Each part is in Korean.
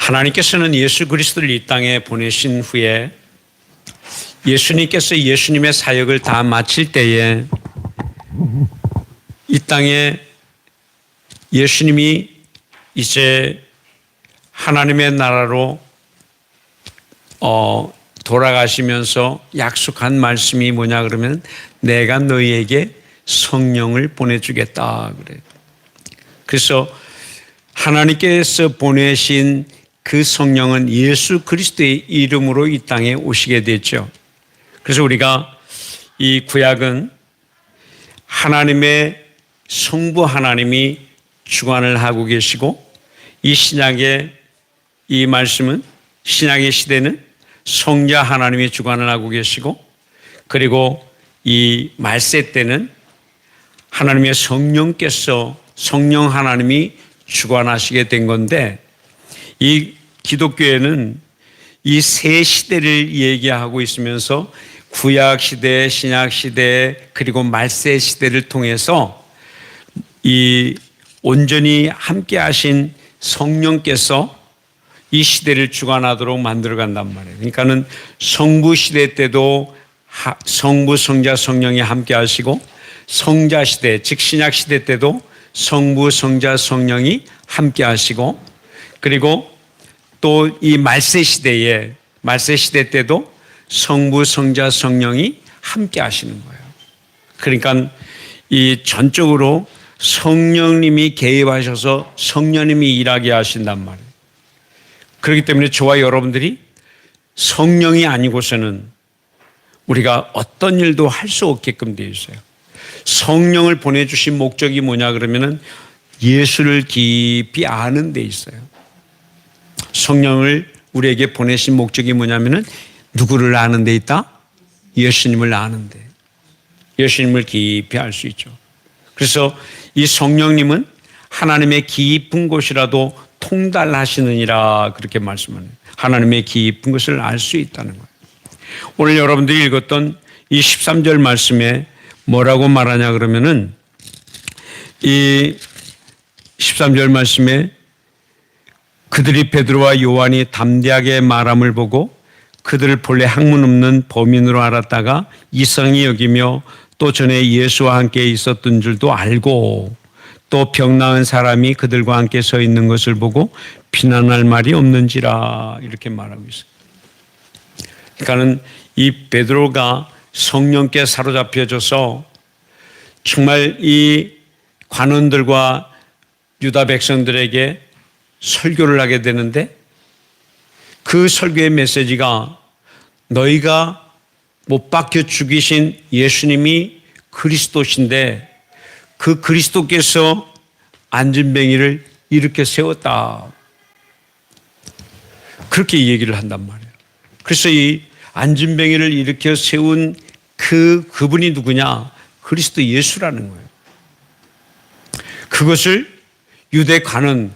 하나님께서는 예수 그리스도를 이 땅에 보내신 후에 예수님께서 예수님의 사역을 다 마칠 때에 이 땅에 예수님이 이제 하나님의 나라로 돌아가시면서 약속한 말씀이 뭐냐 그러면 내가 너희에게 성령을 보내주겠다 그래요. 그래서 하나님께서 보내신 그 성령은 예수 그리스도의 이름으로 이 땅에 오시게 됐죠. 그래서 우리가 이 구약은 하나님의 성부 하나님이 주관을 하고 계시고 이 신약의 이 말씀은 신약의 시대는 성자 하나님이 주관을 하고 계시고 그리고 이 말세 때는 하나님의 성령께서 성령 하나님이 주관하시게 된 건데 이 기독교에는 이 세 시대를 얘기하고 있으면서 구약 시대, 신약 시대 그리고 말세 시대를 통해서 이 온전히 함께 하신 성령께서 이 시대를 주관하도록 만들어 간단 말이에요. 그러니까는 성부 시대 때도 성부, 성자, 성령이 함께 하시고 성자 시대, 즉 신약 시대 때도 성부, 성자, 성령이 함께 하시고 그리고 또 이 말세 시대 때도 성부, 성자, 성령이 함께 하시는 거예요. 그러니까 이 전적으로 성령님이 개입하셔서 성령님이 일하게 하신단 말이에요. 그렇기 때문에 저와 여러분들이 성령이 아니고서는 우리가 어떤 일도 할 수 없게끔 되어 있어요. 성령을 보내주신 목적이 뭐냐 그러면은 예수를 깊이 아는 데 있어요. 성령을 우리에게 보내신 목적이 뭐냐면은 누구를 아는 데 있다? 예수님을 아는 데. 예수님을 깊이 알 수 있죠. 그래서 이 성령님은 하나님의 깊은 곳이라도 통달하시느니라 그렇게 말씀하네요. 하나님의 깊은 것을 알 수 있다는 거예요. 오늘 여러분들이 읽었던 이 13절 말씀에 뭐라고 말하냐 그러면은 이 13절 말씀에 그들이 베드로와 요한이 담대하게 말함을 보고 그들을 본래 학문 없는 범인으로 알았다가 이상히 여기며 또 전에 예수와 함께 있었던 줄도 알고 또 병 나은 사람이 그들과 함께 서 있는 것을 보고 비난할 말이 없는지라 이렇게 말하고 있어요. 그러니까는 이 베드로가 성령께 사로잡혀져서 정말 이 관원들과 유다 백성들에게 설교를 하게 되는데 그 설교의 메시지가 너희가 못 박혀 죽이신 예수님이 그리스도신데 그 그리스도께서 안진뱅이를 일으켜 세웠다. 그렇게 얘기를 한단 말이에요. 그래서 이 안진뱅이를 일으켜 세운 그분이 누구냐? 그리스도 예수라는 거예요. 그것을 유대 관원,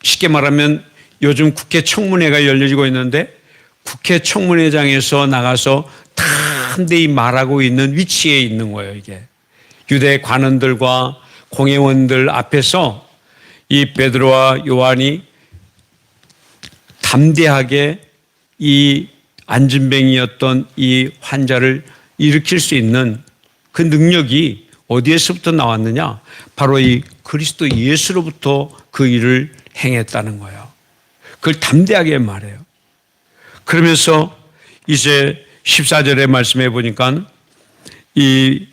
쉽게 말하면 요즘 국회 청문회가 열려지고 있는데 국회 청문회장에서 나가서 담대히 말하고 있는 위치에 있는 거예요, 이게. 유대 관원들과 공회원들 앞에서 이 베드로와 요한이 담대하게 이 안진뱅이였던 이 환자를 일으킬 수 있는 그 능력이 어디에서부터 나왔느냐? 바로 이 그리스도 예수로부터 그 일을 행했다는 거예요. 그걸 담대하게 말해요. 그러면서 이제 14절의 말씀해 보니까 이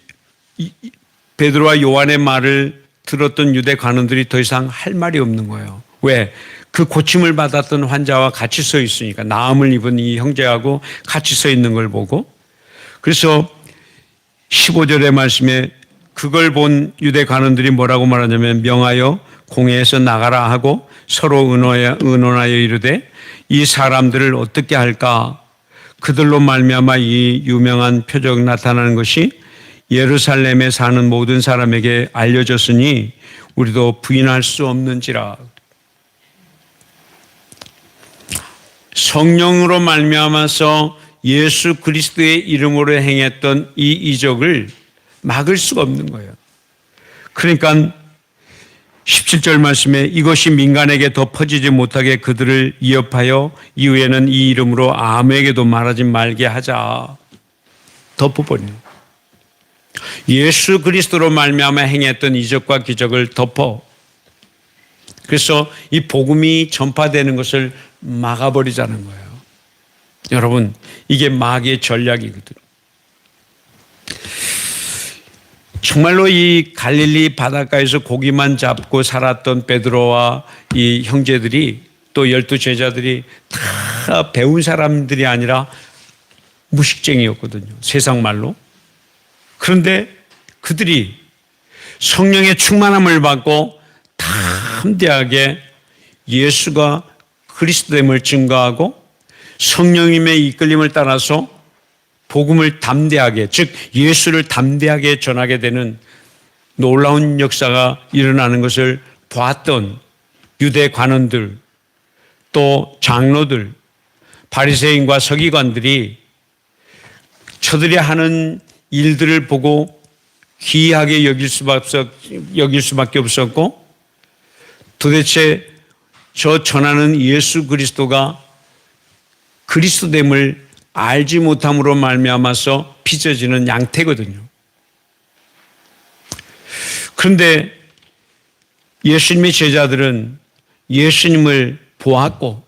베드로와 요한의 말을 들었던 유대 관원들이 더 이상 할 말이 없는 거예요. 왜? 그 고침을 받았던 환자와 같이 서 있으니까 나음을 입은 이 형제하고 같이 서 있는 걸 보고 그래서 15절의 말씀에 그걸 본 유대 관원들이 뭐라고 말하냐면 명하여 공회에서 나가라 하고 서로 의논하여 이르되 이 사람들을 어떻게 할까? 그들로 말미암아 이 유명한 표적 나타나는 것이 예루살렘에 사는 모든 사람에게 알려졌으니 우리도 부인할 수 없는지라. 성령으로 말미암아서 예수 그리스도의 이름으로 행했던 이 이적을 막을 수가 없는 거예요. 그러니까 17절 말씀에 이것이 민간에게 더 퍼지지 못하게 그들을 위협하여 이후에는 이 이름으로 아무에게도 말하지 말게 하자. 덮어버리는. 예수 그리스도로 말미암아 행했던 이적과 기적을 덮어. 그래서 이 복음이 전파되는 것을 막아버리자는 거예요. 여러분, 이게 마귀의 전략이거든요. 정말로 이 갈릴리 바닷가에서 고기만 잡고 살았던 베드로와 이 형제들이 또 12 제자들이 다 배운 사람들이 아니라 무식쟁이였거든요. 세상 말로. 그런데 그들이 성령의 충만함을 받고 담대하게 예수가 그리스도됨을 증거하고 성령님의 이끌림을 따라서 복음을 담대하게, 즉 예수를 담대하게 전하게 되는 놀라운 역사가 일어나는 것을 보았던 유대 관원들, 또 장로들, 바리새인과 서기관들이 저들이 하는 일들을 보고 기이하게 여길 수밖에 없었고, 도대체 저 전하는 예수 그리스도가 그리스도됨을 알지 못함으로 말미암아서 빚어지는 양태거든요. 그런데 예수님의 제자들은 예수님을 보았고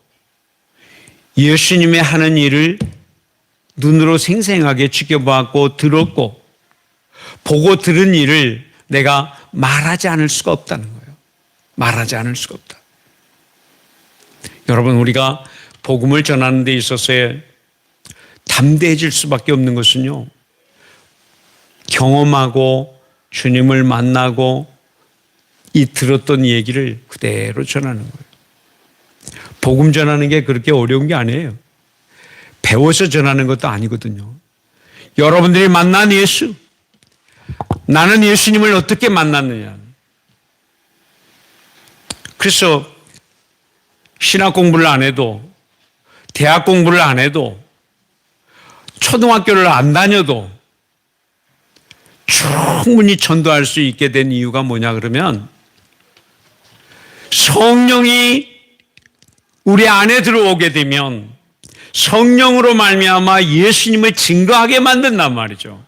예수님의 하는 일을 눈으로 생생하게 지켜보았고 들었고, 보고 들은 일을 내가 말하지 않을 수가 없다는 거예요. 말하지 않을 수가 없다. 여러분, 우리가 복음을 전하는 데 있어서의 담대해질 수밖에 없는 것은요, 경험하고 주님을 만나고 이 들었던 얘기를 그대로 전하는 거예요. 복음 전하는 게 그렇게 어려운 게 아니에요. 배워서 전하는 것도 아니거든요. 여러분들이 만난 예수, 나는 예수님을 어떻게 만났느냐. 그래서 신학 공부를 안 해도, 대학 공부를 안 해도, 초등학교를 안 다녀도 충분히 전도할 수 있게 된 이유가 뭐냐 그러면, 성령이 우리 안에 들어오게 되면 성령으로 말미암아 예수님을 증거하게 만든단 말이죠.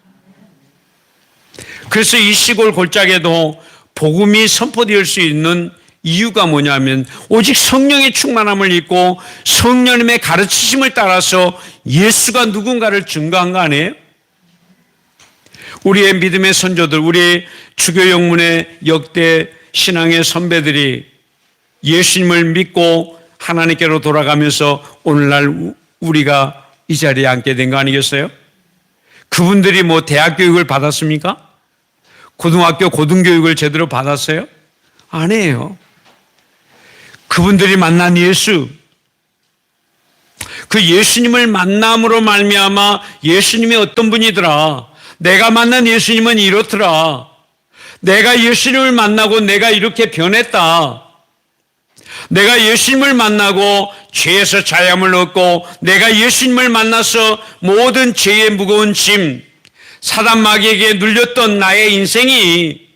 그래서 이 시골 골짜기에도 복음이 선포될 수 있는 이유가 뭐냐면, 오직 성령의 충만함을 입고 성령님의 가르치심을 따라서 예수가 누군가를 증거한 거 아니에요? 우리의 믿음의 선조들, 우리 주교 영문의 역대 신앙의 선배들이 예수님을 믿고 하나님께로 돌아가면서 오늘날 우리가 이 자리에 앉게 된 거 아니겠어요? 그분들이 뭐 대학 교육을 받았습니까? 고등학교 고등교육을 제대로 받았어요? 아니에요. 그분들이 만난 예수, 그 예수님을 만남으로 말미암아 예수님이 어떤 분이더라, 내가 만난 예수님은 이렇더라, 내가 예수님을 만나고 내가 이렇게 변했다, 내가 예수님을 만나고 죄에서 자유함을 얻고 내가 예수님을 만나서 모든 죄의 무거운 짐, 사단 마귀에게 눌렸던 나의 인생이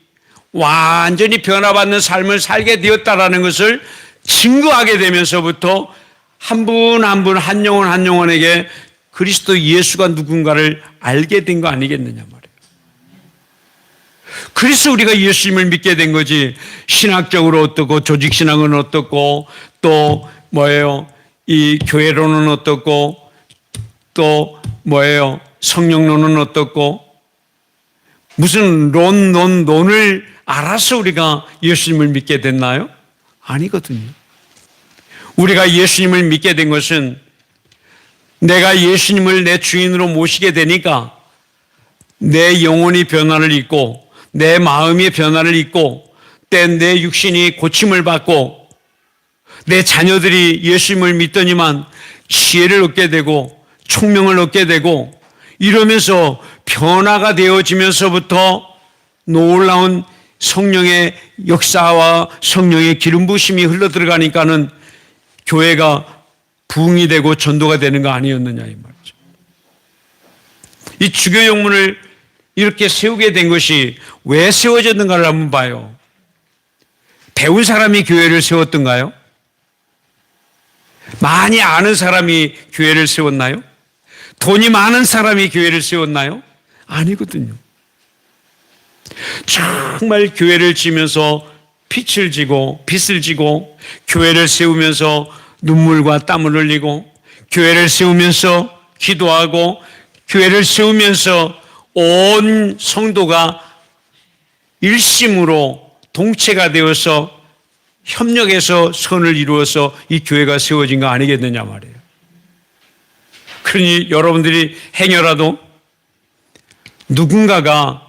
완전히 변화받는 삶을 살게 되었다라는 것을 증거하게 되면서부터 한 분 한 분, 한 영혼 한 영혼에게 그리스도 예수가 누군가를 알게 된 거 아니겠느냐 말이에요. 그래서 우리가 예수님을 믿게 된 거지, 신학적으로 어떻고 조직신학은 어떻고 또 뭐예요, 이 교회론은 어떻고 또 뭐예요, 성령론은 어떻고, 무슨 논을 알아서 우리가 예수님을 믿게 됐나요? 아니거든요. 우리가 예수님을 믿게 된 것은 내가 예수님을 내 주인으로 모시게 되니까 내 영혼이 변화를 입고 내 마음이 변화를 입고 내 육신이 고침을 받고 내 자녀들이 예수님을 믿더니만 지혜를 얻게 되고 총명을 얻게 되고 이러면서 변화가 되어지면서부터 놀라운 성령의 역사와 성령의 기름 부으심이 흘러들어가니까는 교회가 부흥이 되고 전도가 되는 거 아니었느냐 이 말이죠. 이 주교 영문을 이렇게 세우게 된 것이 왜 세워졌는가를 한번 봐요. 배운 사람이 교회를 세웠던가요? 많이 아는 사람이 교회를 세웠나요? 돈이 많은 사람이 교회를 세웠나요? 아니거든요. 정말 교회를 지면서 빚을 지고 교회를 세우면서 눈물과 땀을 흘리고 교회를 세우면서 기도하고 교회를 세우면서 온 성도가 일심으로 동체가 되어서 협력해서 선을 이루어서 이 교회가 세워진 거 아니겠느냐 말이에요. 그러니 여러분들이 행여라도 누군가가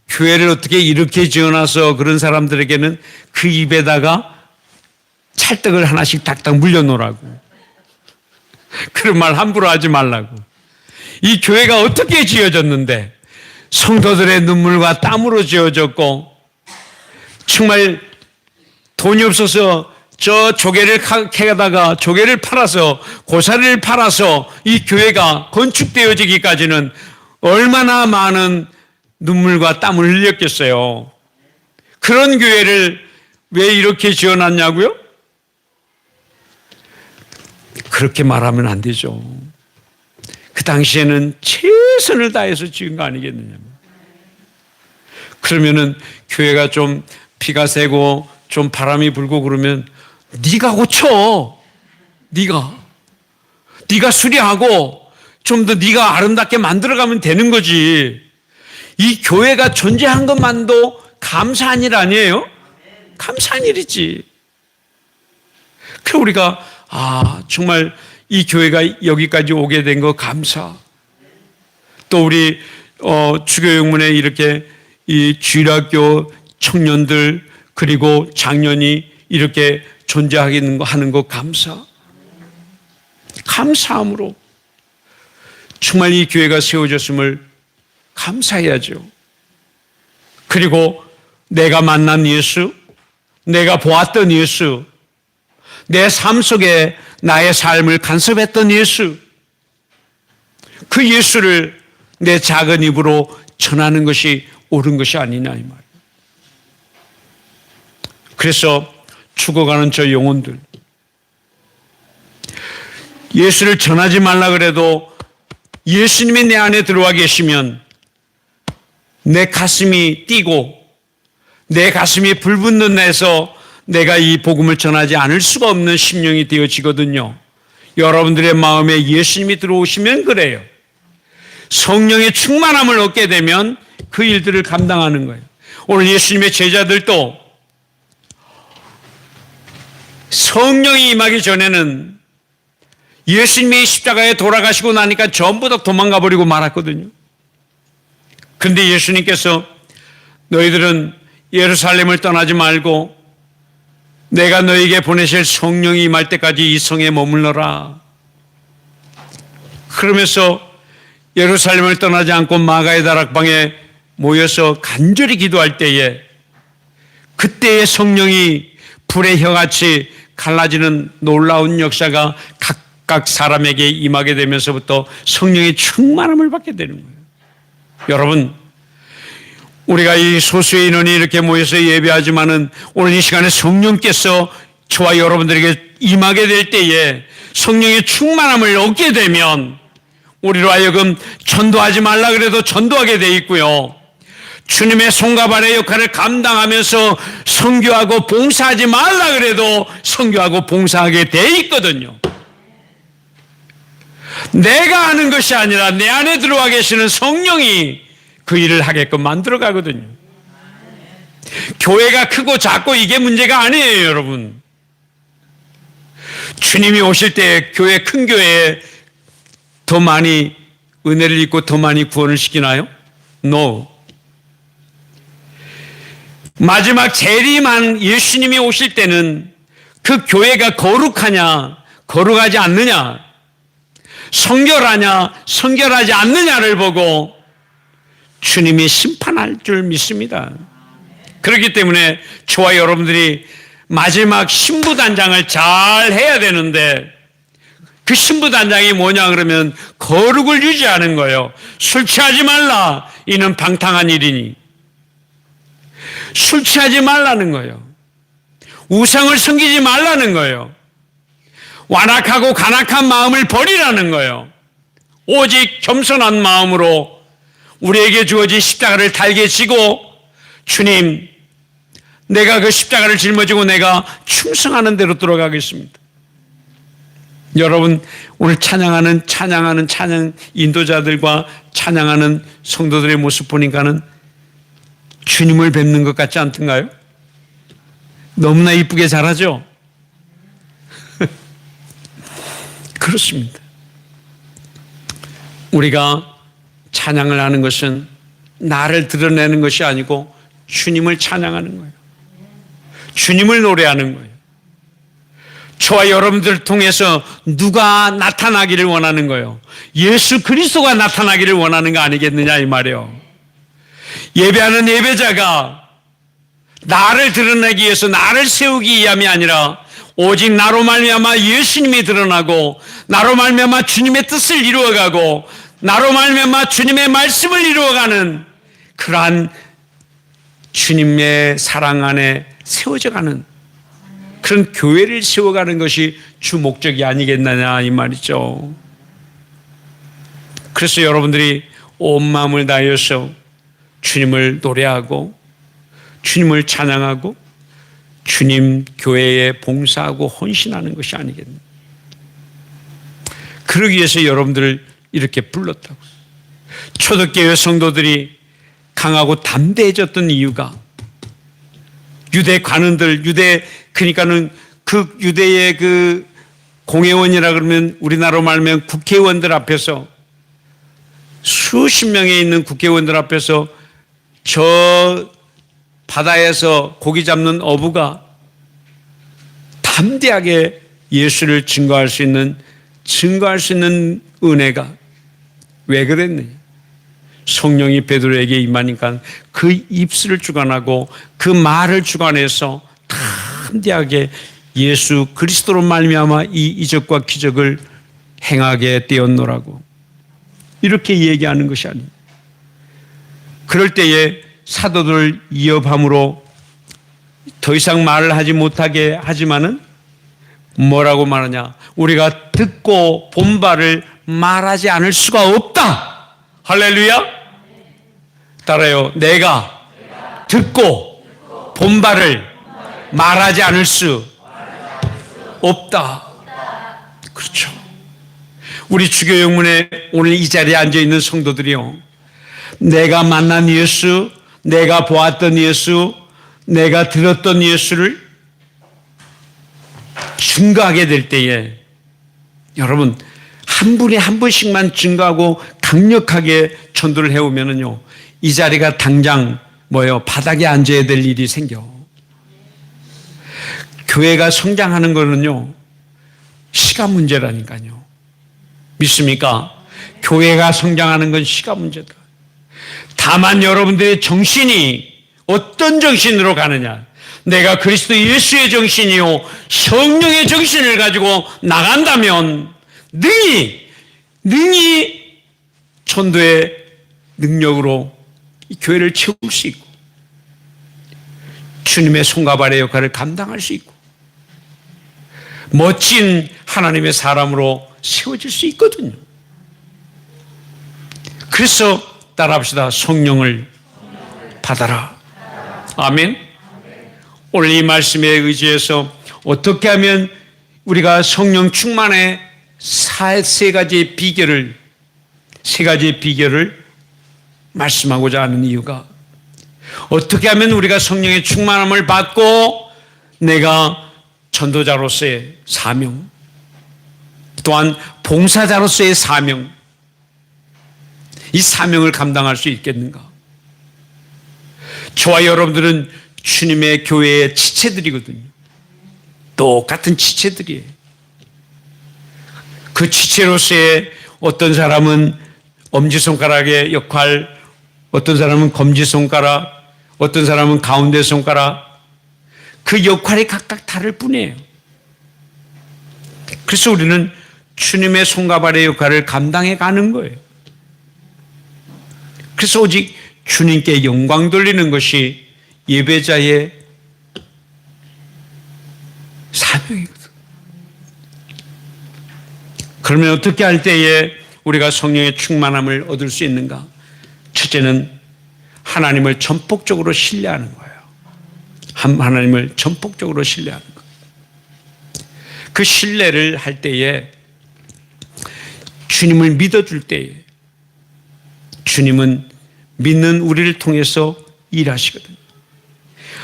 교회를 어떻게 이렇게 지어놔서 그런 사람들에게는 그 입에다가 찰떡을 하나씩 딱딱 물려놓으라고. 그런 말 함부로 하지 말라고. 이 교회가 어떻게 지어졌는데 성도들의 눈물과 땀으로 지어졌고 정말 돈이 없어서 저 조개를 캐다가 조개를 팔아서 고사리를 팔아서 이 교회가 건축되어지기까지는 얼마나 많은 눈물과 땀을 흘렸겠어요. 그런 교회를 왜 이렇게 지어놨냐고요? 그렇게 말하면 안 되죠. 그 당시에는 최선을 다해서 지은 거 아니겠느냐. 그러면은 교회가 좀 비가 새고 좀 바람이 불고 그러면 네가 고쳐. 네가 수리하고 좀 더 네가 아름답게 만들어가면 되는 거지. 이 교회가 존재한 것만도 감사한 일 아니에요? 감사한 일이지. 그래서 우리가 정말 이 교회가 여기까지 오게 된 거 감사. 또 우리 주교육문에 이렇게 이 주일학교 청년들 그리고 장년이 이렇게 존재하는 거 감사. 감사함으로 정말 이 교회가 세워졌음을 감사해야죠. 그리고 내가 만난 예수, 내가 보았던 예수, 내 삶 속에 나의 삶을 간섭했던 예수, 그 예수를 내 작은 입으로 전하는 것이 옳은 것이 아니냐 이 말이에요. 그래서 죽어가는 저 영혼들, 예수를 전하지 말라 그래도 예수님이 내 안에 들어와 계시면 내 가슴이 뛰고 내 가슴이 불붙는 데서 내가 이 복음을 전하지 않을 수가 없는 심령이 되어지거든요. 여러분들의 마음에 예수님이 들어오시면 그래요. 성령의 충만함을 얻게 되면 그 일들을 감당하는 거예요. 오늘 예수님의 제자들도 성령이 임하기 전에는 예수님이 십자가에 돌아가시고 나니까 전부 다 도망가 버리고 말았거든요. 그런데 예수님께서 너희들은 예루살렘을 떠나지 말고 내가 너에게 보내실 성령이 임할 때까지 이 성에 머물러라. 그러면서 예루살렘을 떠나지 않고 마가의 다락방에 모여서 간절히 기도할 때에 그때의 성령이 불의 혀같이 갈라지는 놀라운 역사가 각각 사람에게 임하게 되면서부터 성령의 충만함을 받게 되는 거예요. 여러분, 우리가 이 소수의 인원이 이렇게 모여서 예배하지만은 오늘 이 시간에 성령께서 저와 여러분들에게 임하게 될 때에 성령의 충만함을 얻게 되면 우리로 하여금 전도하지 말라 그래도 전도하게 돼 있고요. 주님의 손과 발의 역할을 감당하면서 선교하고 봉사하지 말라 그래도 선교하고 봉사하게 돼 있거든요. 내가 하는 것이 아니라 내 안에 들어와 계시는 성령이 그 일을 하게끔 만들어 가거든요. 교회가 크고 작고 이게 문제가 아니에요, 여러분. 주님이 오실 때 교회, 큰 교회에 더 많이 은혜를 입고 더 많이 구원을 시키나요? No. 마지막 재림한 예수님이 오실 때는 그 교회가 거룩하냐, 거룩하지 않느냐, 성결하냐, 성결하지 않느냐를 보고 주님이 심판할 줄 믿습니다. 그렇기 때문에 저와 여러분들이 마지막 신부단장을 잘 해야 되는데 그 신부단장이 뭐냐 그러면 거룩을 유지하는 거예요. 술 취하지 말라. 이는 방탕한 일이니. 술 취하지 말라는 거예요. 우상을 섬기지 말라는 거예요. 완악하고 간악한 마음을 버리라는 거예요. 오직 겸손한 마음으로 우리에게 주어진 십자가를 달게 지고, 주님, 내가 그 십자가를 짊어지고 내가 충성하는 대로 들어가겠습니다. 여러분, 오늘 찬양 인도자들과 찬양하는 성도들의 모습 보니까는 주님을 뵙는 것 같지 않던가요? 너무나 이쁘게 잘하죠? 그렇습니다. 우리가 찬양을 하는 것은 나를 드러내는 것이 아니고 주님을 찬양하는 거예요. 주님을 노래하는 거예요. 저와 여러분들을 통해서 누가 나타나기를 원하는 거예요? 예수 그리스도가 나타나기를 원하는 거 아니겠느냐 이 말이에요. 예배하는 예배자가 나를 드러내기 위해서, 나를 세우기 위함이 아니라 오직 나로 말미암아 예수님이 드러나고, 나로 말미암아 주님의 뜻을 이루어가고, 나로 말미암아 주님의 말씀을 이루어가는 그러한 주님의 사랑 안에 세워져가는 그런 교회를 세워가는 것이 주 목적이 아니겠느냐 이 말이죠. 그래서 여러분들이 온 마음을 다하여서 주님을 노래하고 주님을 찬양하고 주님 교회에 봉사하고 헌신하는 것이 아니겠느냐. 그러기 위해서 여러분들을 이렇게 불렀다고. 초대교회 성도들이 강하고 담대해졌던 이유가, 유대 관원들, 그러니까는 그 유대의 그 공회원이라 그러면 우리나라로 말하면 국회의원들 앞에서, 수십 명에 있는 국회의원들 앞에서 저 바다에서 고기 잡는 어부가 담대하게 예수를 증거할 수 있는 은혜가 왜 그랬느냐? 성령이 베드로에게 임하니까 그 입술을 주관하고 그 말을 주관해서 담대하게 예수 그리스도로 말미암아 이 이적과 기적을 행하게 되었노라고 이렇게 얘기하는 것이 아닙니다. 그럴 때에 사도들 이어함으로 더 이상 말을 하지 못하게 하지만은 뭐라고 말하냐? 우리가 듣고 본 바를 말하지 않을 수가 없다. 할렐루야. 따라요. 내가 듣고 본 바를 말하지 않을 수 없다. 그렇죠. 우리 주교 영문에 오늘 이 자리에 앉아 있는 성도들이요, 내가 만난 예수, 내가 보았던 예수, 내가 들었던 예수를 증거하게 될 때에 여러분, 한 분이 한 분씩만 증거하고 강력하게 전도를 해오면은요, 이 자리가 당장 바닥에 앉아야 될 일이 생겨. 교회가 성장하는 거는요, 시간 문제라니까요. 믿습니까? 교회가 성장하는 건 시간 문제다. 다만 여러분들의 정신이 어떤 정신으로 가느냐, 내가 그리스도 예수의 정신이요 성령의 정신을 가지고 나간다면 능히 전도의 능력으로 이 교회를 채울 수 있고 주님의 손과 발의 역할을 감당할 수 있고 멋진 하나님의 사람으로 세워질 수 있거든요. 그래서 따라합시다. 성령을 받아라. 아멘. 오늘 이 말씀에 의지해서 어떻게 하면 우리가 성령 충만의 세 가지의 비결을 말씀하고자 하는 이유가, 어떻게 하면 우리가 성령의 충만함을 받고 내가 전도자로서의 사명, 또한 봉사자로서의 사명, 이 사명을 감당할 수 있겠는가? 저와 여러분들은 주님의 교회의 지체들이거든요. 똑같은 지체들이에요. 그 지체로서의 어떤 사람은 엄지손가락의 역할, 어떤 사람은 검지손가락, 어떤 사람은 가운데 손가락, 그 역할이 각각 다를 뿐이에요. 그래서 우리는 주님의 손과 발의 역할을 감당해 가는 거예요. 그래서 오직 주님께 영광 돌리는 것이 예배자의 사명이거든. 그러면 어떻게 할 때에 우리가 성령의 충만함을 얻을 수 있는가? 첫째는 하나님을 전폭적으로 신뢰하는 거예요. 하나님을 전폭적으로 신뢰하는 거예요. 그 신뢰를 할 때에 주님을 믿어줄 때에 주님은 믿는 우리를 통해서 일하시거든요.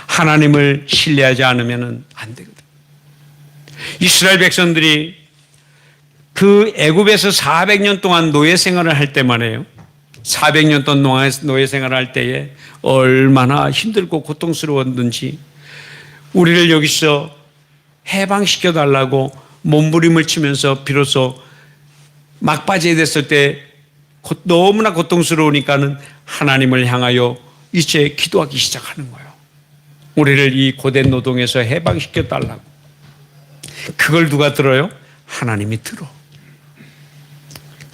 하나님을 신뢰하지 않으면 안 되거든요. 이스라엘 백성들이 그 애굽에서 400년 동안 노예 생활을 할 때만 해요. 400년 동안 노예 생활을 할 때에 얼마나 힘들고 고통스러웠는지 우리를 여기서 해방시켜 달라고 몸부림을 치면서 비로소 막바지에 됐을 때 너무나 고통스러우니까는 하나님을 향하여 이제 기도하기 시작하는 거예요. 우리를 이 고된 노동에서 해방시켜 달라고. 그걸 누가 들어요? 하나님이 들어.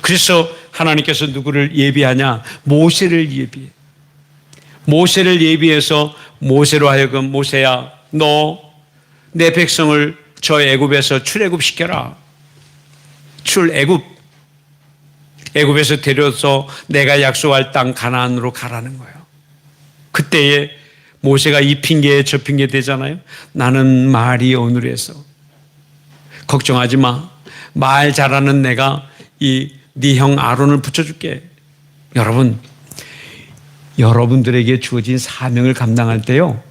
그래서 하나님께서 누구를 예비하냐? 모세를 예비해. 모세를 예비해서 모세로 하여금 모세야, 너 내 백성을 저 애굽에서 출애굽시켜라. 애굽에서 데려서 내가 약속할 땅 가나안으로 가라는 거예요. 그때에 모세가 이 핑계에 저 핑계 되잖아요. 나는 말이 어눌해서. 걱정하지 마. 말 잘하는 내가 네 형 아론을 붙여줄게. 여러분들에게 주어진 사명을 감당할 때요.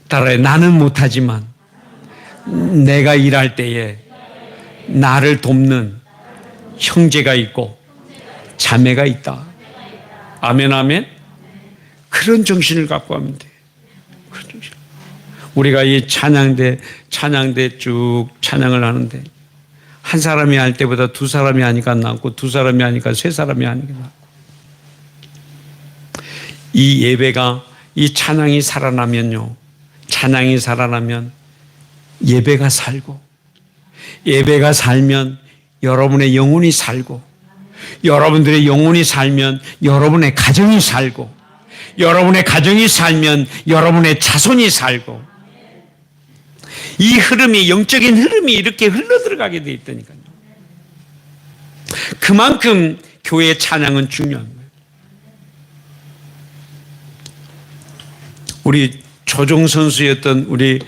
따라해. 나는 못하지만 내가 일할 때에 나를 돕는 형제가 있고 자매가 있다. 아멘, 아멘. 그런 정신을 갖고 하면 돼. 그런 정신. 우리가 이 찬양대 쭉 찬양을 하는데 한 사람이 할 때보다 두 사람이 하니까 낫고 두 사람이 하니까 세 사람이 하니까 낫고 이 예배가 이 찬양이 살아나면요. 찬양이 살아나면 예배가 살고 예배가 살면 여러분의 영혼이 살고 여러분들의 영혼이 살면 여러분의 가정이 살고 여러분의 가정이 살면 여러분의 자손이 살고 이 흐름이 영적인 흐름이 이렇게 흘러들어가게 돼 있다니까요. 그만큼 교회의 찬양은 중요한 거예요. 우리 조종 선수였던 우리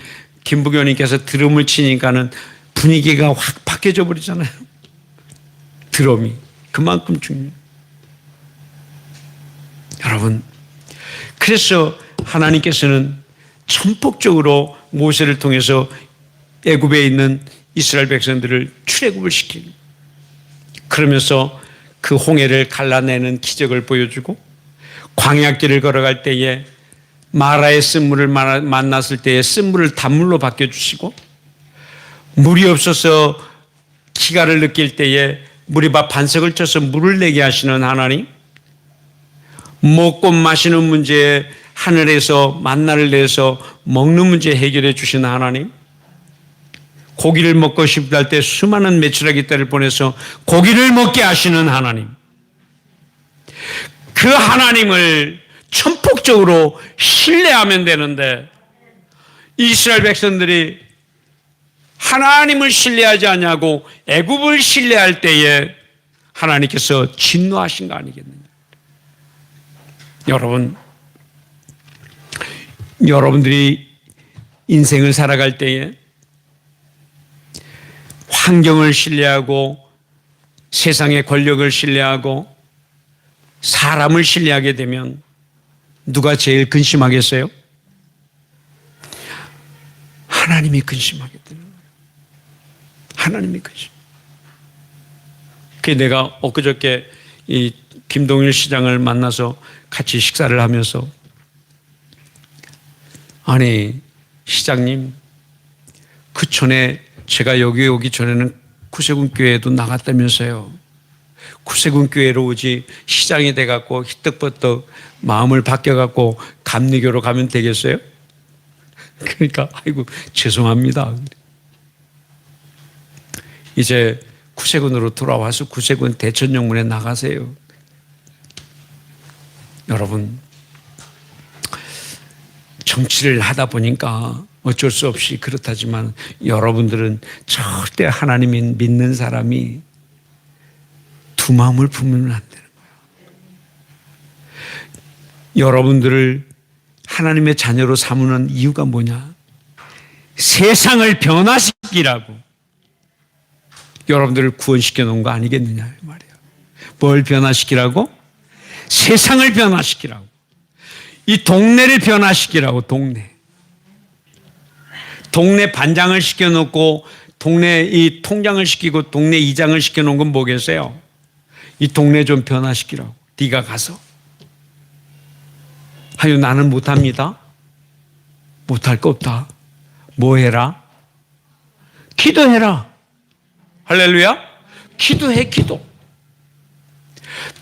김부교님께서 드럼을 치니까는 분위기가 확 바뀌어져 버리잖아요. 드럼이 그만큼 중요해요. 여러분, 그래서 하나님께서는 전폭적으로 모세를 통해서 애굽에 있는 이스라엘 백성들을 출애굽을 시키고 그러면서 그 홍해를 갈라내는 기적을 보여주고 광야길을 걸어갈 때에 마라의 쓴물을 만났을 때에 쓴물을 단물로 바뀌어주시고 물이 없어서 기가를 느낄 때에 물이 반석을 쳐서 물을 내게 하시는 하나님, 먹고 마시는 문제에 하늘에서 만나를 내서 먹는 문제 해결해 주시는 하나님, 고기를 먹고 싶다 할 때 수많은 메추라기 떼를 보내서 고기를 먹게 하시는 하나님, 그 하나님을 천폭적으로 신뢰하면 되는데 이스라엘 백성들이 하나님을 신뢰하지 않냐고 애굽을 신뢰할 때에 하나님께서 진노하신 거 아니겠느냐. 여러분들이 인생을 살아갈 때에 환경을 신뢰하고 세상의 권력을 신뢰하고 사람을 신뢰하게 되면 누가 제일 근심하겠어요? 하나님이 근심하게 되는 거예요. 하나님이 근심. 그게 내가 엊그저께 이 김동일 시장을 만나서 같이 식사를 하면서 아니 시장님 그 전에 제가 여기 오기 전에는 구세군 교회에도 나갔다면서요. 구세군 교회로 오지 시장이 돼갖고 희떡버떡 마음을 바뀌어갖고 감리교로 가면 되겠어요? 그러니까 아이고 죄송합니다. 이제 구세군으로 돌아와서 구세군 대천영문에 나가세요. 여러분 정치를 하다 보니까 어쩔 수 없이 그렇다지만 여러분들은 절대 하나님이 믿는 사람이 두 마음을 품으면 안 되는 거예요. 여러분들을 하나님의 자녀로 삼는 이유가 뭐냐? 세상을 변화시키라고 여러분들을 구원시켜 놓은 거 아니겠느냐 말이에요. 뭘 변화시키라고? 세상을 변화시키라고. 이 동네를 변화시키라고. 동네 반장을 시켜놓고 동네 이 통장을 시키고 동네 이장을 시켜놓은 건 뭐겠어요? 이 동네 좀 변화시키라고. 네가 가서. 하여 나는 못합니다. 못할 거 없다. 뭐 해라? 기도해라. 할렐루야. 기도해. 기도.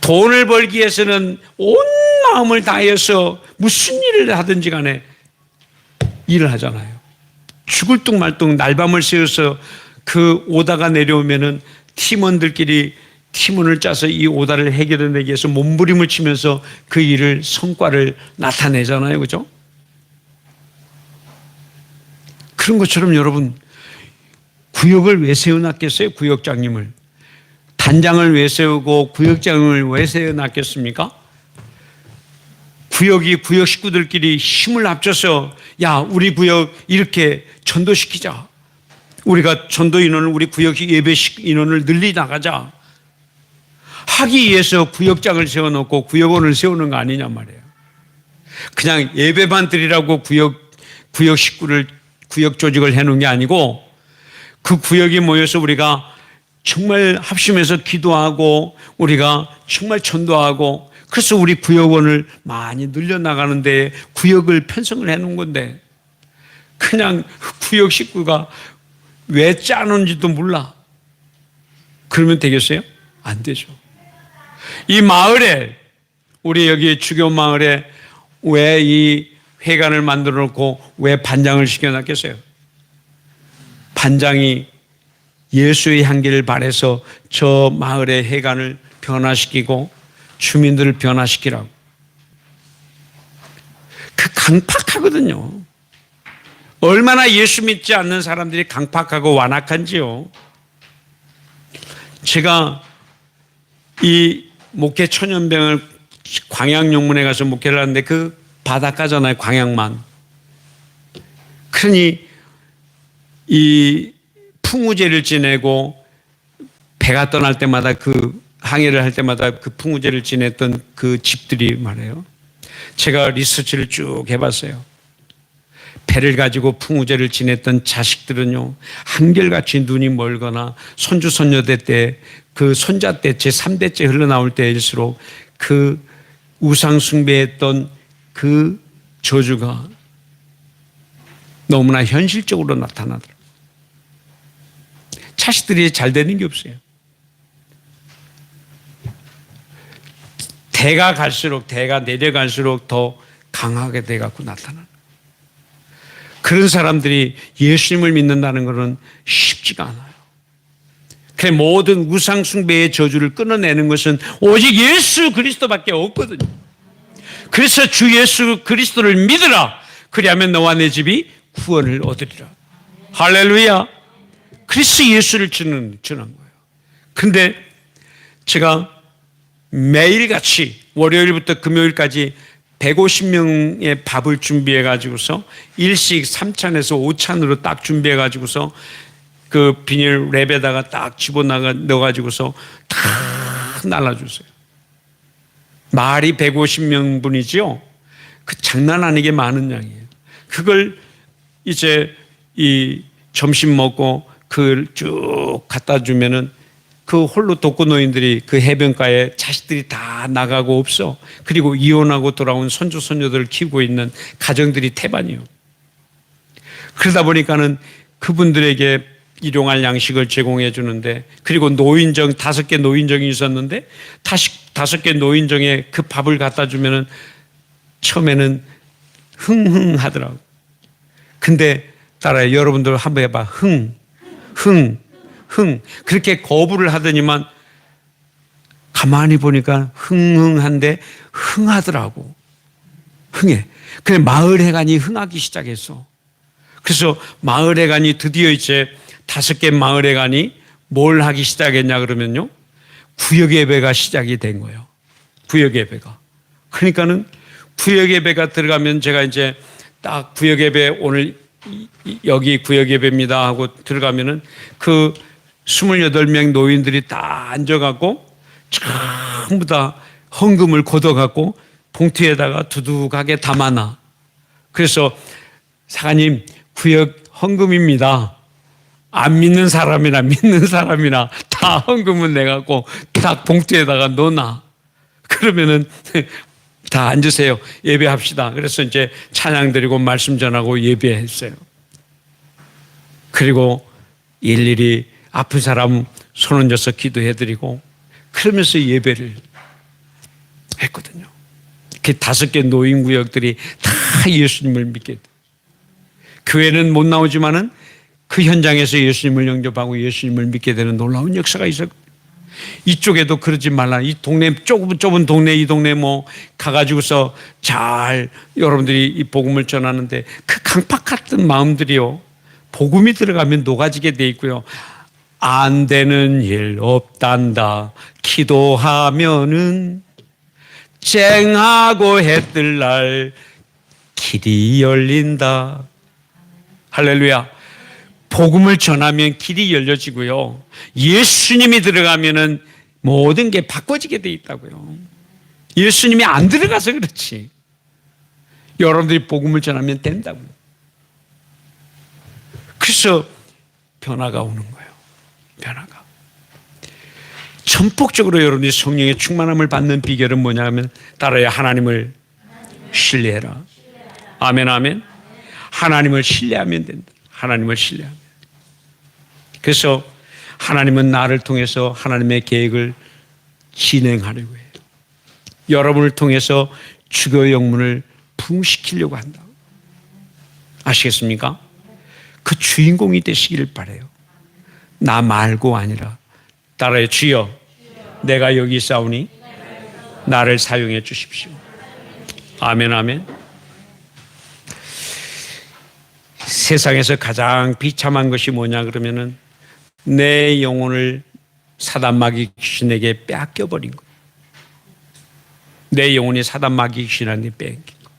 돈을 벌기 위해서는 온 마음을 다해서 무슨 일을 하든지 간에 일을 하잖아요. 죽을 둥 말 둥 날밤을 새워서 그 오다가 내려오면은 팀원들끼리 팀원을 짜서 이 오다를 해결해내기 위해서 몸부림을 치면서 그 일을 성과를 나타내잖아요. 그죠? 그런 것처럼 여러분 구역을 왜 세워놨겠어요? 구역장님을. 단장을 왜 세우고 구역장을 왜 세워놨겠습니까? 구역 식구들끼리 힘을 합쳐서 야 우리 구역 이렇게 전도시키자. 우리가 전도 인원을 우리 구역 예배 인원을 늘리 나가자. 하기 위해서 구역장을 세워놓고 구역원을 세우는 거 아니냐 말이에요. 그냥 예배만 드리라고 구역 식구를 구역 조직을 해놓은 게 아니고 그 구역이 모여서 우리가 정말 합심해서 기도하고 우리가 정말 전도하고 그래서 우리 구역원을 많이 늘려나가는데 구역을 편성을 해놓은 건데 그냥 구역 식구가 왜 짜는지도 몰라. 그러면 되겠어요? 안 되죠. 이 마을에 우리 여기 주교 마을에 왜 이 회관을 만들어 놓고 왜 반장을 시켜놨겠어요? 반장이 예수의 향기를 발해서 저 마을의 회관을 변화시키고 주민들을 변화시키라고. 그 강팍하거든요. 얼마나 예수 믿지 않는 사람들이 강팍하고 완악한지요. 제가 이 목회 천연병을 광양용문에 가서 목회를 하는데 그 바닷가잖아요. 광양만. 그러니 이 풍우제를 지내고 배가 떠날 때마다 그 항해를 할 때마다 그 풍우제를 지냈던 그 집들이 말이에요. 제가 리서치를 쭉 해봤어요. 배를 가지고 풍우제를 지냈던 자식들은요, 한결같이 눈이 멀거나 손주, 손녀대 때, 그 손자 때, 제3대째 흘러나올 때일수록 그 우상숭배했던 그 저주가 너무나 현실적으로 나타나더라고요. 자식들이 잘 되는 게 없어요. 대가 내려갈수록 더 강하게 돼갖고 나타나는. 그런 사람들이 예수님을 믿는다는 것은 쉽지가 않아요. 그래 모든 우상숭배의 저주를 끊어내는 것은 오직 예수 그리스도밖에 없거든요. 그래서 주 예수 그리스도를 믿으라. 그리하면 너와 내 집이 구원을 얻으리라. 할렐루야. 그리스도 예수를 전한 거예요. 그런데 제가 매일같이 월요일부터 금요일까지 150명의 밥을 준비해 가지고서 일식 3찬에서 5찬으로 딱 준비해 가지고서 그 비닐 랩에다가 딱 집어넣어 가지고서 다 날라주세요. 말이 150명분이지요. 그 장난 아니게 많은 양이에요. 그걸 이제 이 점심 먹고 그걸 쭉 갖다 주면은 그 홀로 독거노인들이 그 해변가에 자식들이 다 나가고 없어. 그리고 이혼하고 돌아온 손주, 손녀들을 키우고 있는 가정들이 태반이요. 그러다 보니까는 그분들에게 일용할 양식을 제공해 주는데, 그리고 노인정 5개 노인정이 있었는데 5개 노인정에 그 밥을 갖다 주면은 처음에는 흥흥하더라고. 근데 따라해. 여러분들 한번 해봐. 흥. 그렇게 거부를 하더니만 가만히 보니까 흥흥한데 흥하더라고. 흥해. 그래 마을 해관이 흥하기 시작했어. 그래서 마을회관이 드디어 이제 5개 마을회관이 뭘 하기 시작했냐 그러면요. 구역예배가 시작이 된 거예요. 구역예배가. 그러니까는 구역예배가 들어가면 제가 이제 딱 구역예배 오늘 여기 구역예배입니다 하고 들어가면은 그 28명 노인들이 다 앉아갖고 전부 다 헌금을 걷어갖고 봉투에다가 두둑하게 담아놔. 그래서 사장님 구역 헌금입니다. 안 믿는 사람이나 믿는 사람이나 다 헌금을 내갖고 딱 봉투에다가 넣어놔. 그러면은 다 앉으세요. 예배합시다. 그래서 이제 찬양 드리고 말씀 전하고 예배했어요. 그리고 일일이 아픈 사람 손 얹어서 기도해드리고 그러면서 예배를 했거든요. 그 5개 노인구역들이 다 예수님을 믿게 돼. 교회는 못 나오지만은 그 현장에서 예수님을 영접하고 예수님을 믿게 되는 놀라운 역사가 있었거든요. 이쪽에도 그러지 말라. 이 동네 좁은 동네 이 동네 뭐 가가지고서 잘 여러분들이 이 복음을 전하는데 그 강팍 같은 마음들이요. 복음이 들어가면 녹아지게 돼 있고요. 안 되는 일 없단다. 기도하면은 쨍하고 해 뜰 날 길이 열린다. 할렐루야. 복음을 전하면 길이 열려지고요. 예수님이 들어가면은 모든 게 바꿔지게 돼 있다고요. 예수님이 안 들어가서 그렇지. 여러분들이 복음을 전하면 된다고요. 그래서 변화가 오는 거예요. 변화가. 전폭적으로 여러분이 성령의 충만함을 받는 비결은 뭐냐면 따라야 하나님을 신뢰해라. 아멘 아멘. 하나님을 신뢰하면 된다. 하나님을 신뢰하면. 그래서 하나님은 나를 통해서 하나님의 계획을 진행하려고 해요. 여러분을 통해서 주교의 영문을 부흥시키려고 한다. 아시겠습니까? 그 주인공이 되시기를 바라요. 나 말고 아니라. 따라해. 주여 내가 여기 있사오니 나를 사용해 주십시오. 아멘 아멘. 세상에서 가장 비참한 것이 뭐냐 그러면은 내 영혼을 사단 마귀 귀신에게 뺏겨버린 거예요. 내 영혼이 사단 마귀 귀신한테 뺏긴 거.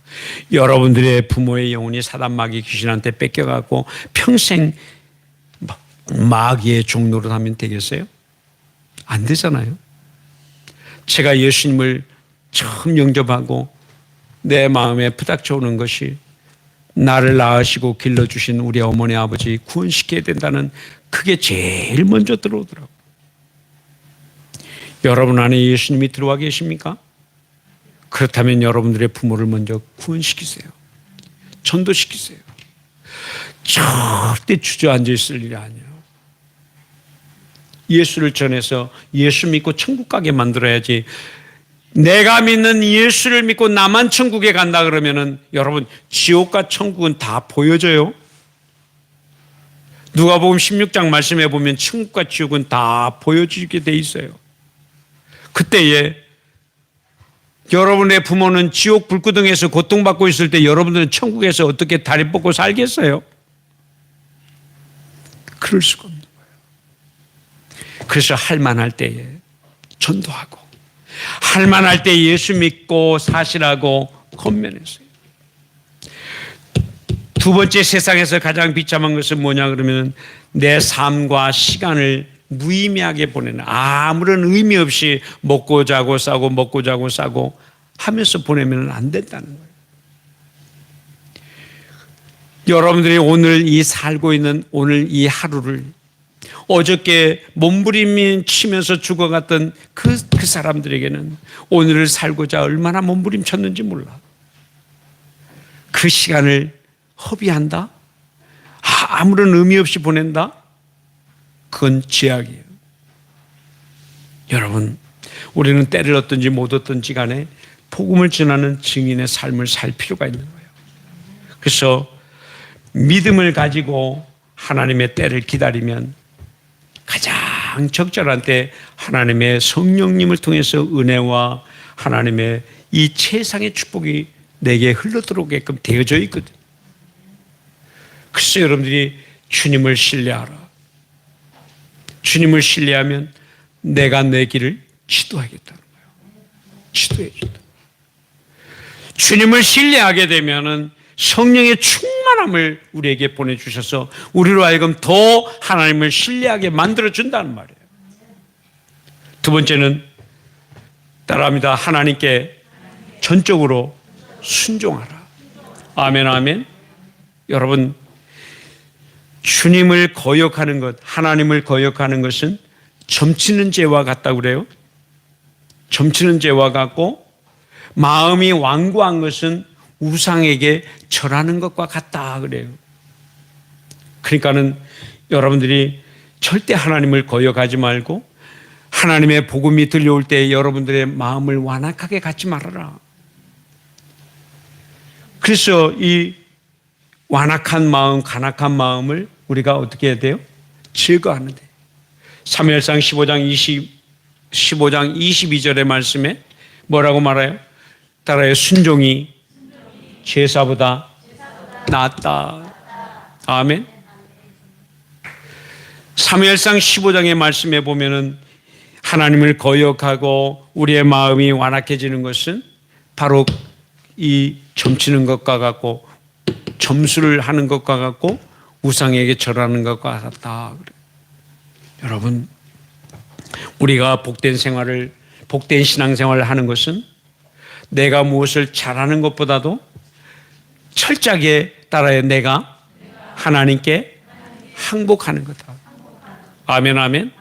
여러분들의 부모의 영혼이 사단 마귀 귀신한테 뺏겨갖고 평생 마귀의 종노릇 하면 되겠어요? 안 되잖아요. 제가 예수님을 처음 영접하고 내 마음에 부닥쳐오는 것이 나를 낳으시고 길러주신 우리 어머니 아버지 구원시켜야 된다는 그게 제일 먼저 들어오더라고요. 여러분 안에 예수님이 들어와 계십니까? 그렇다면 여러분들의 부모를 먼저 구원시키세요. 전도시키세요. 절대 주저앉아 있을 일이 아니에요. 예수를 전해서 예수 믿고 천국 가게 만들어야지. 내가 믿는 예수를 믿고 나만 천국에 간다 그러면은 여러분 지옥과 천국은 다 보여져요. 누가복음 16장 말씀해 보면 천국과 지옥은 다 보여지게 돼 있어요. 그때에 여러분의 부모는 지옥 불구덩이에서 고통받고 있을 때 여러분들은 천국에서 어떻게 다리 뻗고 살겠어요? 그럴 수가 없는 거예요. 그래서 할만할 때에 전도하고 할만할 때 예수 믿고 사시라고 권면했어요. 두 번째 세상에서 가장 비참한 것은 뭐냐 그러면 내 삶과 시간을 무의미하게 보내는 아무런 의미 없이 먹고 자고 싸고 먹고 자고 싸고 하면서 보내면 안 된다는 거예요. 여러분들이 오늘 이 살고 있는 오늘 이 하루를 어저께 몸부림 치면서 죽어갔던 그 사람들에게는 오늘을 살고자 얼마나 몸부림 쳤는지 몰라. 그 시간을 허비한다? 아무런 의미 없이 보낸다? 그건 죄악이에요. 여러분, 우리는 때를 얻든지 못 얻든지 간에 복음을 전하는 증인의 삶을 살 필요가 있는 거예요. 그래서 믿음을 가지고 하나님의 때를 기다리면 가장 적절한 때 하나님의 성령님을 통해서 은혜와 하나님의 이 최상의 축복이 내게 흘러들어오게끔 되어져 있거든. 글쎄 여러분들이 주님을 신뢰하라. 주님을 신뢰하면 내가 내 길을 지도하겠다는 거예요. 지도해 준다. 주님을 신뢰하게 되면은 성령의 충만함을 우리에게 보내주셔서 우리로 하여금 더 하나님을 신뢰하게 만들어준다는 말이에요. 두 번째는 따라합니다. 하나님께 전적으로 순종하라. 아멘, 아멘. 여러분, 주님을 거역하는 것, 하나님을 거역하는 것은 점치는 죄와 같다고 그래요. 점치는 죄와 같고, 마음이 완고한 것은 우상에게 절하는 것과 같다 그래요. 그러니까는 여러분들이 절대 하나님을 거역하지 말고 하나님의 복음이 들려올 때 여러분들의 마음을 완악하게 갖지 말아라. 그래서 이 완악한 마음, 간악한 마음을 우리가 어떻게 해야 돼요? 제거하는데. 사무엘상 15장 22절의 말씀에 뭐라고 말해요? 따라요. 순종이 제사보다 낫다. 아멘. 사무엘상 15장의 말씀에 보면은 하나님을 거역하고 우리의 마음이 완악해지는 것은 바로 이 점치는 것과 같고 점수를 하는 것과 같고 우상에게 절하는 것과 같다. 여러분, 우리가 복된 신앙생활을 하는 것은 내가 무엇을 잘하는 것보다도 철저하게 따라야 내가 하나님께 항복하는 거다. 아멘, 아멘.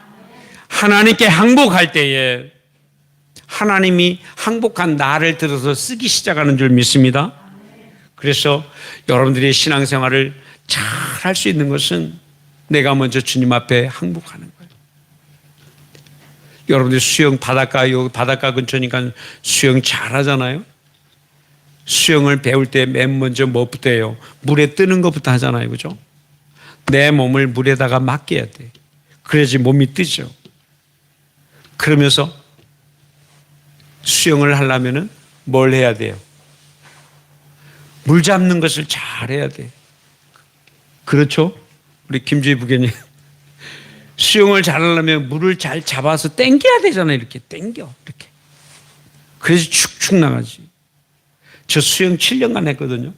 하나님께 항복할 때에 하나님이 항복한 나를 들어서 쓰기 시작하는 줄 믿습니다. 그래서 여러분들이 신앙생활을 잘 할 수 있는 것은 내가 먼저 주님 앞에 항복하는 거예요. 여러분들 수영 여기 바닷가 근처니까 수영 잘 하잖아요. 수영을 배울 때 맨 먼저 뭐부터 해요? 물에 뜨는 것부터 하잖아요. 그죠? 내 몸을 물에다가 맡겨야 돼. 그래야지 몸이 뜨죠. 그러면서 수영을 하려면은 뭘 해야 돼요? 물 잡는 것을 잘 해야 돼. 그렇죠? 우리 김주희 부교님. 수영을 잘 하려면 물을 잘 잡아서 당겨야 되잖아요. 이렇게 당겨. 이렇게. 그래서 축축 나가지. 저 수영 7년간 했거든요.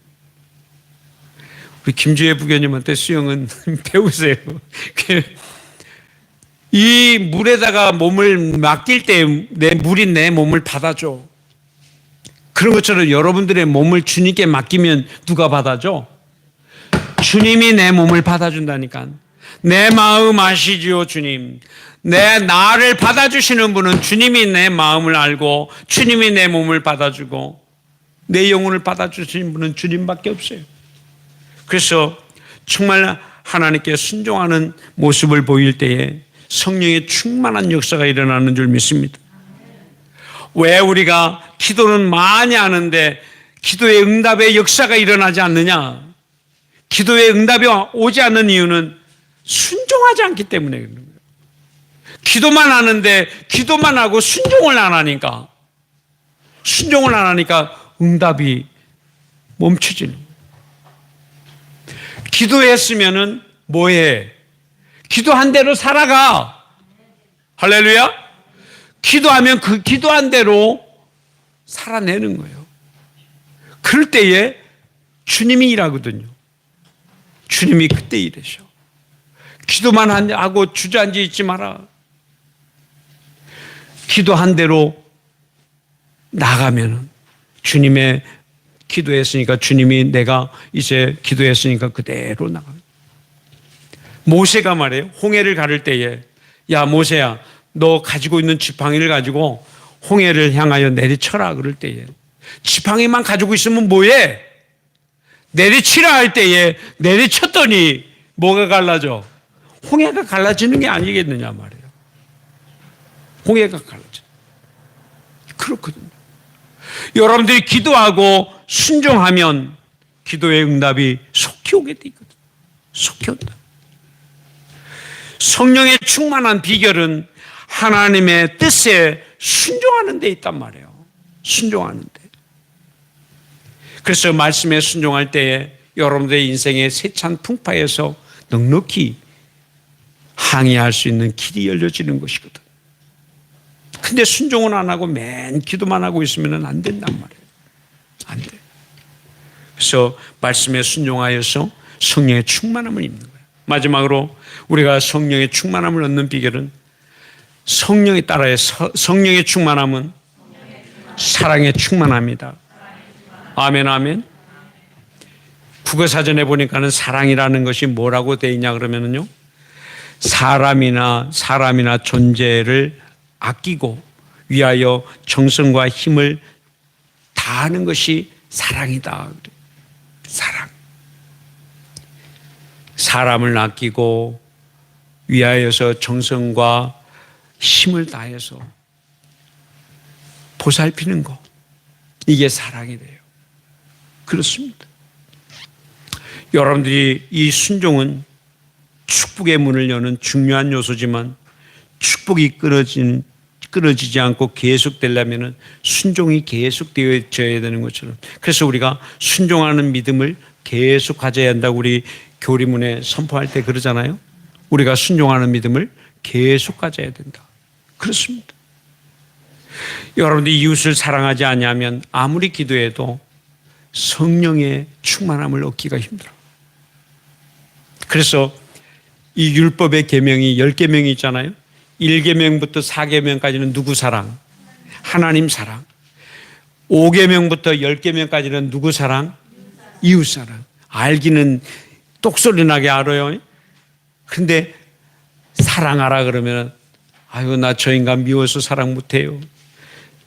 우리 김주희 부교님한테 수영은 배우세요. 이 물에다가 몸을 맡길 때 물이 내 몸을 받아줘. 그런 것처럼 여러분들의 몸을 주님께 맡기면 누가 받아줘? 주님이 내 몸을 받아준다니까. 내 마음 아시지요, 주님. 나를 받아주시는 분은 주님이 내 마음을 알고 주님이 내 몸을 받아주고 내 영혼을 받아주시는 분은 주님밖에 없어요. 그래서 정말 하나님께 순종하는 모습을 보일 때에 성령의 충만한 역사가 일어나는 줄 믿습니다. 왜 우리가 기도는 많이 하는데 기도의 응답의 역사가 일어나지 않느냐? 기도의 응답이 오지 않는 이유는 순종하지 않기 때문에 그런 거예요. 기도만 하는데 기도만 하고 순종을 안 하니까 응답이 멈춰지는 거예요. 기도했으면은 뭐해? 기도한 대로 살아가. 할렐루야. 기도하면 그 기도한 대로 살아내는 거예요. 그럴 때에 주님이 일하거든요. 주님이 그때 일하셔. 기도만 하고 주저앉아 있지 마라. 기도한 대로 나가면 주님의 기도했으니까 주님이 내가 이제 기도했으니까 그대로 나갑니다. 모세가 말해요. 홍해를 가를 때에 야 모세야 너 가지고 있는 지팡이를 가지고 홍해를 향하여 내리쳐라 그럴 때에 지팡이만 가지고 있으면 뭐해? 내리치라 할 때에 내리쳤더니 뭐가 갈라져? 홍해가 갈라지는 게 아니겠느냐 말이에요. 홍해가 갈라져. 그렇거든요. 여러분들이 기도하고 순종하면 기도의 응답이 속히 오게 돼 있거든요. 속히 온다. 성령의 충만한 비결은 하나님의 뜻에 순종하는 데 있단 말이에요. 순종하는 데. 그래서 말씀에 순종할 때에 여러분들의 인생의 세찬 풍파에서 넉넉히 항의할 수 있는 길이 열려지는 것이거든. 근데 순종은 안 하고 맨 기도만 하고 있으면 안 된단 말이에요. 안 돼. 그래서 말씀에 순종하여서 성령의 충만함을 입는 거예요. 마지막으로 우리가 성령의 충만함을 얻는 비결은 성령에 따라야 성령의 충만함은 사랑의 충만함이다. 아멘, 아멘. 국어사전에 보니까는 사랑이라는 것이 뭐라고 되어 있냐 그러면은요, 사람이나 존재를 아끼고 위하여 정성과 힘을 다하는 것이 사랑이다. 사랑. 사람을 아끼고 위하여서 정성과 힘을 다해서 보살피는 것. 이게 사랑이 돼요. 그렇습니다. 여러분들이 이 순종은 축복의 문을 여는 중요한 요소지만 축복이 끊어지지 않고 계속되려면 순종이 계속되어져야 되는 것처럼, 그래서 우리가 순종하는 믿음을 계속 가져야 한다고 우리 교리문에 선포할 때 그러잖아요. 우리가 순종하는 믿음을 계속 가져야 된다. 그렇습니다. 여러분들이 이웃을 사랑하지 않으면 아무리 기도해도 성령의 충만함을 얻기가 힘들어. 그래서 이 율법의 계명이 10계명이 있잖아요. 1계명부터 4계명까지는 누구 사랑? 하나님 사랑. 5계명부터 10계명까지는 누구 사랑? 이웃 사랑. 알기는 똑소리 나게 알아요. 근데 사랑하라 그러면 아유, 나 저 인간 미워서 사랑 못해요.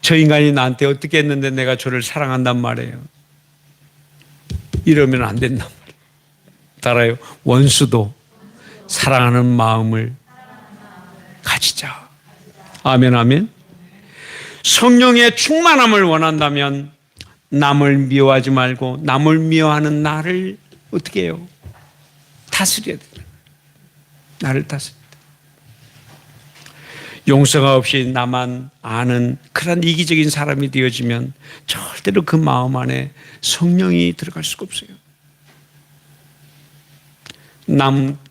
저 인간이 나한테 어떻게 했는데 내가 저를 사랑한단 말이에요. 이러면 안 된단 말이에요. 따라요. 원수도 사랑하는 마음을 가지자. 아멘, 아멘. 성령의 충만함을 원한다면 남을 미워하지 말고 남을 미워하는 나를 어떻게 해요? 다스려야 돼요. 나를 다스려야 돼요. 용서가 없이 나만 아는 그런 이기적인 사람이 되어지면 절대로 그 마음 안에 성령이 들어갈 수가 없어요.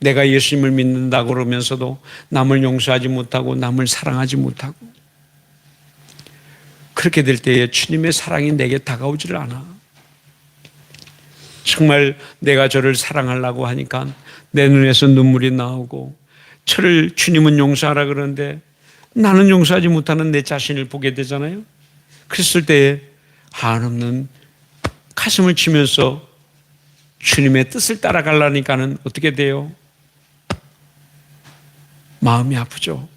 내가 예수님을 믿는다고 그러면서도 남을 용서하지 못하고 남을 사랑하지 못하고, 그렇게 될 때에 주님의 사랑이 내게 다가오지를 않아. 정말 내가 저를 사랑하려고 하니까 내 눈에서 눈물이 나오고, 저를 주님은 용서하라 그러는데 나는 용서하지 못하는 내 자신을 보게 되잖아요. 그랬을 때에 한없는 가슴을 치면서 주님의 뜻을 따라가려니까는 어떻게 돼요? 마음이 아프죠.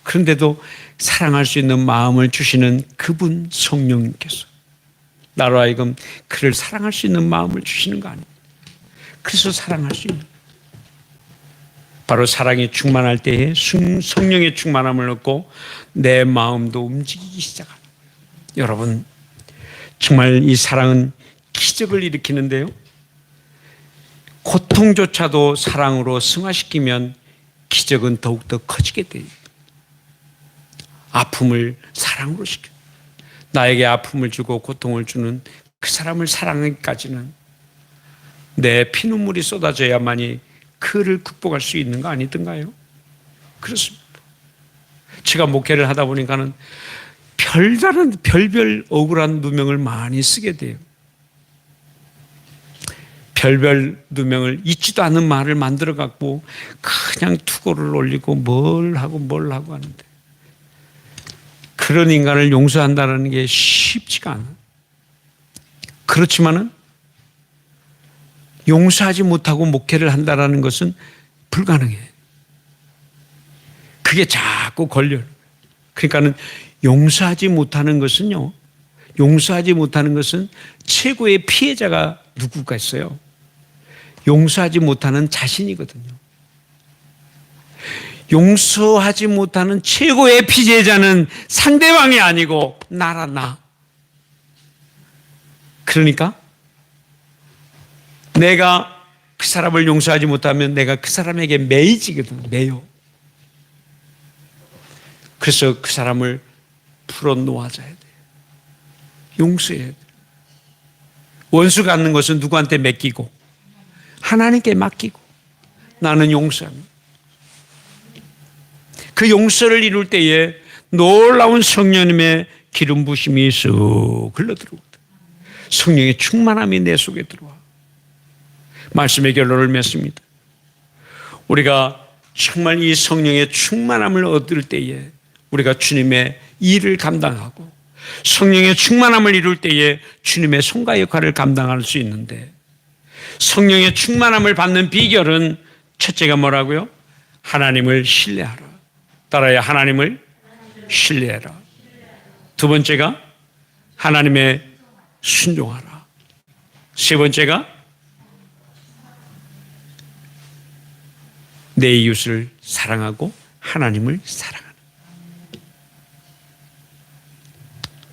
그런데도 사랑할 수 있는 마음을 주시는 그분 성령님께서 나로 하여금 그를 사랑할 수 있는 마음을 주시는 거 아닙니까? 그래서 사랑할 수 있는, 바로 사랑이 충만할 때에 성령의 충만함을 얻고 내 마음도 움직이기 시작합니다. 여러분, 정말 이 사랑은 기적을 일으키는데요, 고통조차도 사랑으로 승화시키면 기적은 더욱더 커지게 돼요. 아픔을 사랑으로 시켜, 나에게 아픔을 주고 고통을 주는 그 사람을 사랑하기까지는 내 피눈물이 쏟아져야만이 그를 극복할 수 있는 거 아니던가요? 그렇습니다. 제가 목회를 하다 보니까는 별별 억울한 누명을 많이 쓰게 돼요. 별별 누명을 잊지도 않은 말을 만들어 갖고 그냥 투고를 올리고 뭘 하고 하는데, 그런 인간을 용서한다는 게 쉽지가 않아. 그렇지만은 용서하지 못하고 목회를 한다는 것은 불가능해. 그게 자꾸 걸려요. 그러니까는 용서하지 못하는 것은요, 용서하지 못하는 것은 최고의 피해자가 누구가 있어요? 용서하지 못하는 자신이거든요. 용서하지 못하는 최고의 피해자는 상대방이 아니고 나라, 나. 그러니까 내가 그 사람을 용서하지 못하면 내가 그 사람에게 매이지거든, 매요. 그래서 그 사람을 풀어 놓아줘야 돼요. 용서해야 돼요. 원수 갖는 것은 누구한테 맡기고 하나님께 맡기고 나는 용서합니다. 그 용서를 이룰 때에 놀라운 성령님의 기름 부심이 쓱 흘러들어오거든. 성령의 충만함이 내 속에 들어와. 말씀의 결론을 맺습니다. 우리가 정말 이 성령의 충만함을 얻을 때에 우리가 주님의 일을 감당하고 성령의 충만함을 이룰 때에 주님의 손과 역할을 감당할 수 있는데, 성령의 충만함을 받는 비결은 첫째가 뭐라고요? 하나님을 신뢰하라. 따라야 하나님을 신뢰하라. 두 번째가 하나님의 순종하라. 세 번째가 내 이웃을 사랑하고 하나님을 사랑하라.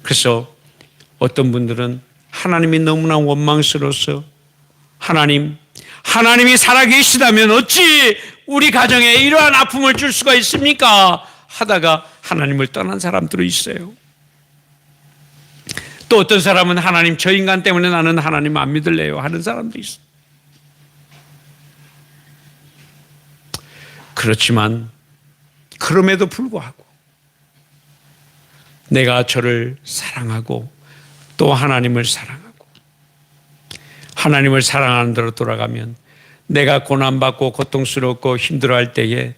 그래서 어떤 분들은 하나님이 너무나 원망스러워서 하나님이 살아계시다면 어찌 우리 가정에 이러한 아픔을 줄 수가 있습니까? 하다가 하나님을 떠난 사람들도 있어요. 또 어떤 사람은 하나님, 저 인간 때문에 나는 하나님 안 믿을래요 하는 사람도 있어요. 그렇지만 그럼에도 불구하고 내가 저를 사랑하고 또 하나님을 사랑하고 하나님을 사랑하는 대로 돌아가면 내가 고난받고 고통스럽고 힘들어할 때에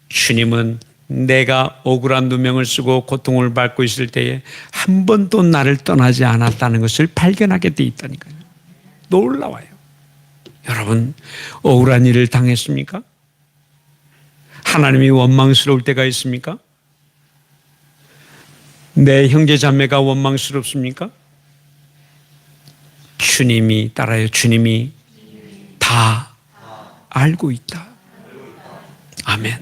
주님은 내가 억울한 누명을 쓰고 고통을 받고 있을 때에 한 번도 나를 떠나지 않았다는 것을 발견하게 돼 있다니까요. 놀라워요. 여러분, 억울한 일을 당했습니까? 하나님이 원망스러울 때가 있습니까? 내 형제 자매가 원망스럽습니까? 주님이, 따라요, 주님이 다 알고 있다. 아멘.